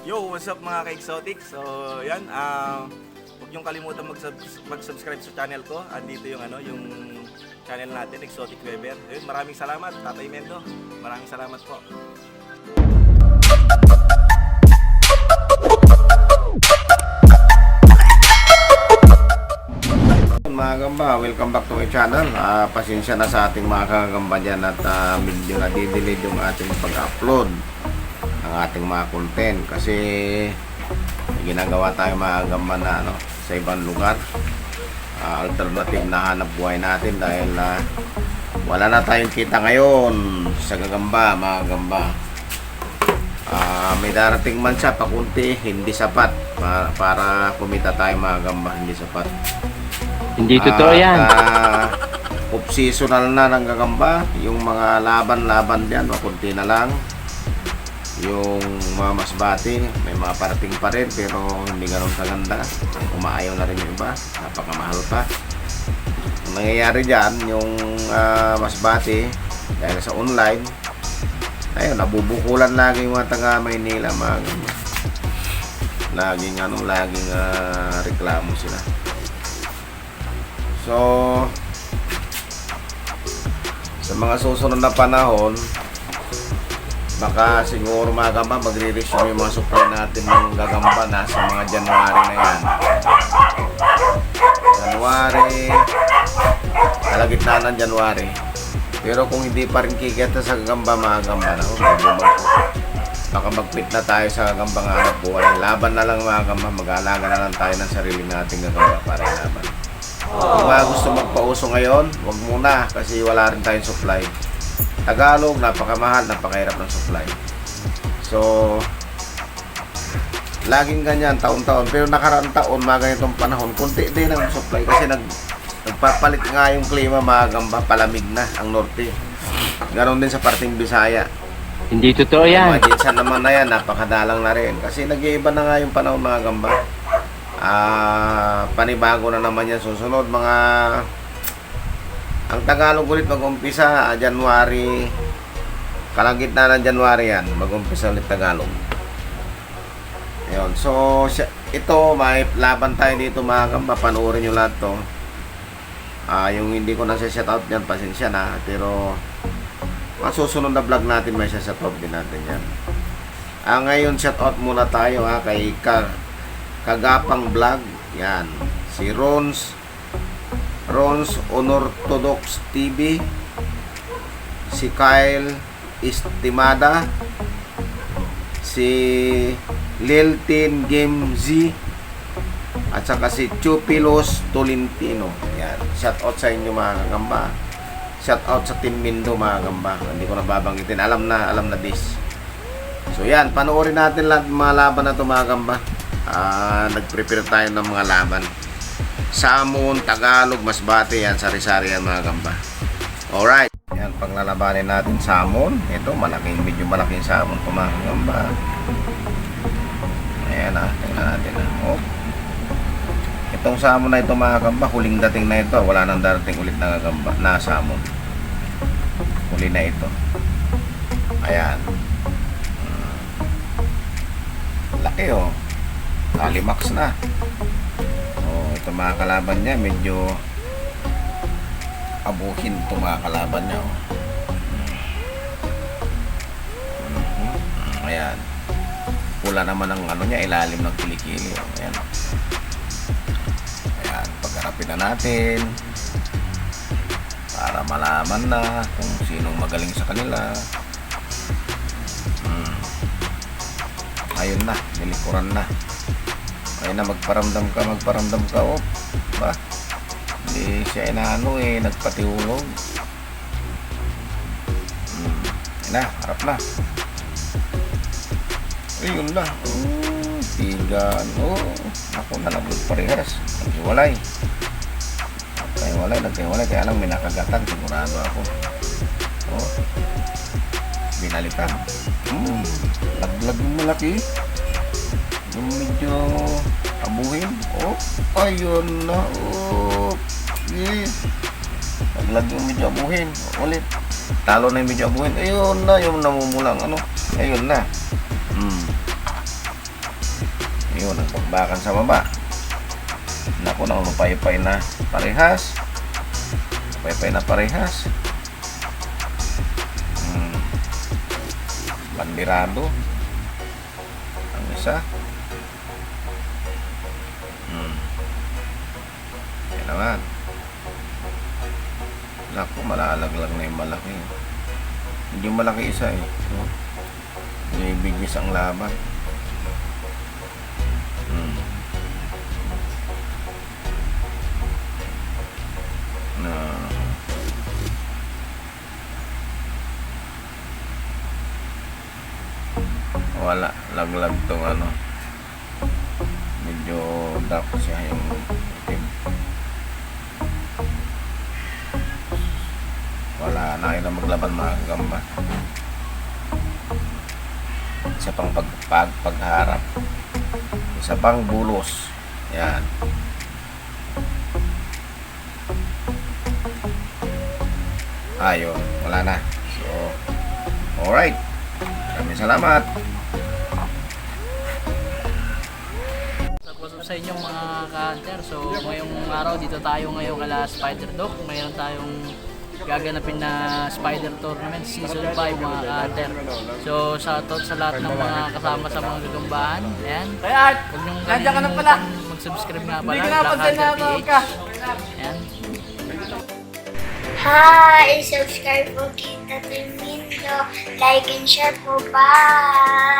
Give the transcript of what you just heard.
Yo, what's up mga ka-exotic? So, yan, huwag niyong kalimutan mag-subscribe sa channel ko. Andito yung yung channel natin, Exotic Weber. Ayun, maraming salamat, Tatay Mendo. Maraming salamat po. Mga gamba, welcome back to my channel. Pasensya na sa ating mga kagamba dyan at medyo nadidelay yung ating pag-upload ng ating mga content kasi ginagawa tayo mga gamba na sa ibang lugar. Alternative na hanap buhay natin dahil wala na tayong kita ngayon sa gagamba mga gamba. May darating man siya pakunti, hindi sapat para kumita tayo mga gamba, hindi sapat. Hindi totoo yan. Off-seasonal na ng gagamba. Yung mga laban-laban dyan, makunti na lang. Yung mga masbati, may mga parating pa rin, pero hindi ganun kaganda. Umaayaw na rin yung iba. Napakamahal pa. Ang nangyayari dyan, yung masbati, dahil sa online, ayun, nabubukulan lagi yung mga taga Maynila, mga gamba. Laging reklamo sila. So, sa mga susunod na panahon, baka siguro mga gamba magre-resume yung mga supply natin ng gagamba na sa mga January na yan. January, kalagitnaan ng January. Pero kung hindi pa rin kikita sa gagamba mga gamba na, baka mag-quit na tayo sa gagamba ng hanap buhay. Laban na lang mga gamba, mag-aalaga na lang tayo ng sarili nating gagamba para laban. Kung gusto magpauso ngayon, wag muna kasi wala rin tayong supply. Tagalog, napakamahal, napakahirap ng supply. So, laging ganyan, taon-taon. Pero nakaraang taon, mga ganitong panahon, kunti din ang supply kasi nagpapalit nga yung klima mga gamba, palamig na ang norte. Ganon din sa parting Bisaya. Hindi totoo yan. Mga ginsan naman na yan, napakadalang na rin. Kasi nag-iiba na nga yung panahon mga gamba. Panibago na naman yan susunod ang Tagalog ulit mag-umpisa January, kalagitnaan ng January yan, mag-umpisa ulit Tagalog. Ayun. So ito may laban tayo dito mga gamba, panoorin nyo lahat to. Yung hindi ko na set out yan, pasensya na, pero susunod na vlog natin may set out din natin yan. Ngayon set out muna tayo kay Kagapang Vlog, yan, si Rons Unorthodox TV, si Kyle Estimada, si Liltin Game Z, at saka si Chupilos Tolentino. Yan, shout out sa inyo mga gamba, shout out sa Team Mindo mga gamba, hindi ko na babanggitin, alam na this. So yan, panoorin natin lahat mga laban na ito mga gamba. Nag-prepare tayo ng mga laban. Samon, Tagalog, Masbate, yan, sari-sari yan mga gamba. Alright, yan, paglalabanin natin Samon. Ito, medyo malaking Samon ito mga gamba. Ayan tingnan natin oh. Itong Samon na ito mga gamba, huling dating na ito. Wala nang darating ulit na gamba na Samon. Huli na ito. Ayan. Laki oh. Alimax na. Ito mga kalaban niya, medyo abuhin ito mga kalaban niya. Ayan. Pula naman ang niya, ilalim ng kilikili. Ayan. Ayan, pagharapin na natin para malaman na kung sinong magaling sa kanila. Ayun na, nilikuran na. Ayun na, magparamdam ka, oh. Ba? Hindi siya nagpatihulog. Ayun na, harap na. Ayun na. Tigan. Ako na, nagparehas. Naghiwalay. Kaya lang may nakagatan. Sigurado ako. Binalikan. Laglag yung malaki. Yung medyo abuhin. Ayun na. Laglag yung medyo abuhin. Ulit. Talo na yung medyo abuhin. Ayun na. Yung namumulang ayun na. Yun, ang bakbakan sa baba. Naku, nang lupay-pay na parehas. Lupay-pay na parehas. Bandirado. Ang isa. Yan naman. Naku, malalaglag na yung malaki. Hindi malaki isa eh. Binibigis ang laban. Na wala, laglag tong ano. Medyo dark siya yung itim. Wala na kayo na maglaban mga gamba. Isa pang pagharap. Isa pang bulos. Yan. Ayun, wala na. So, alright. Maraming salamat. What's up sa inyong mga ka-hunter? So ngayong araw dito tayo ngayon kala Spider Dog. Mayroon tayong gaganapin na Spider Tournament Season 5 mga ka-hunter. So shoutout sa lahat ng mga kasama sa mga gagambahan. Ayan. Huwag niyong kalimutan mag-subscribe nga pala. Black Hunter PH. Ayan. Hi! Subscribe po kita Mindo. Like and share po. Bye!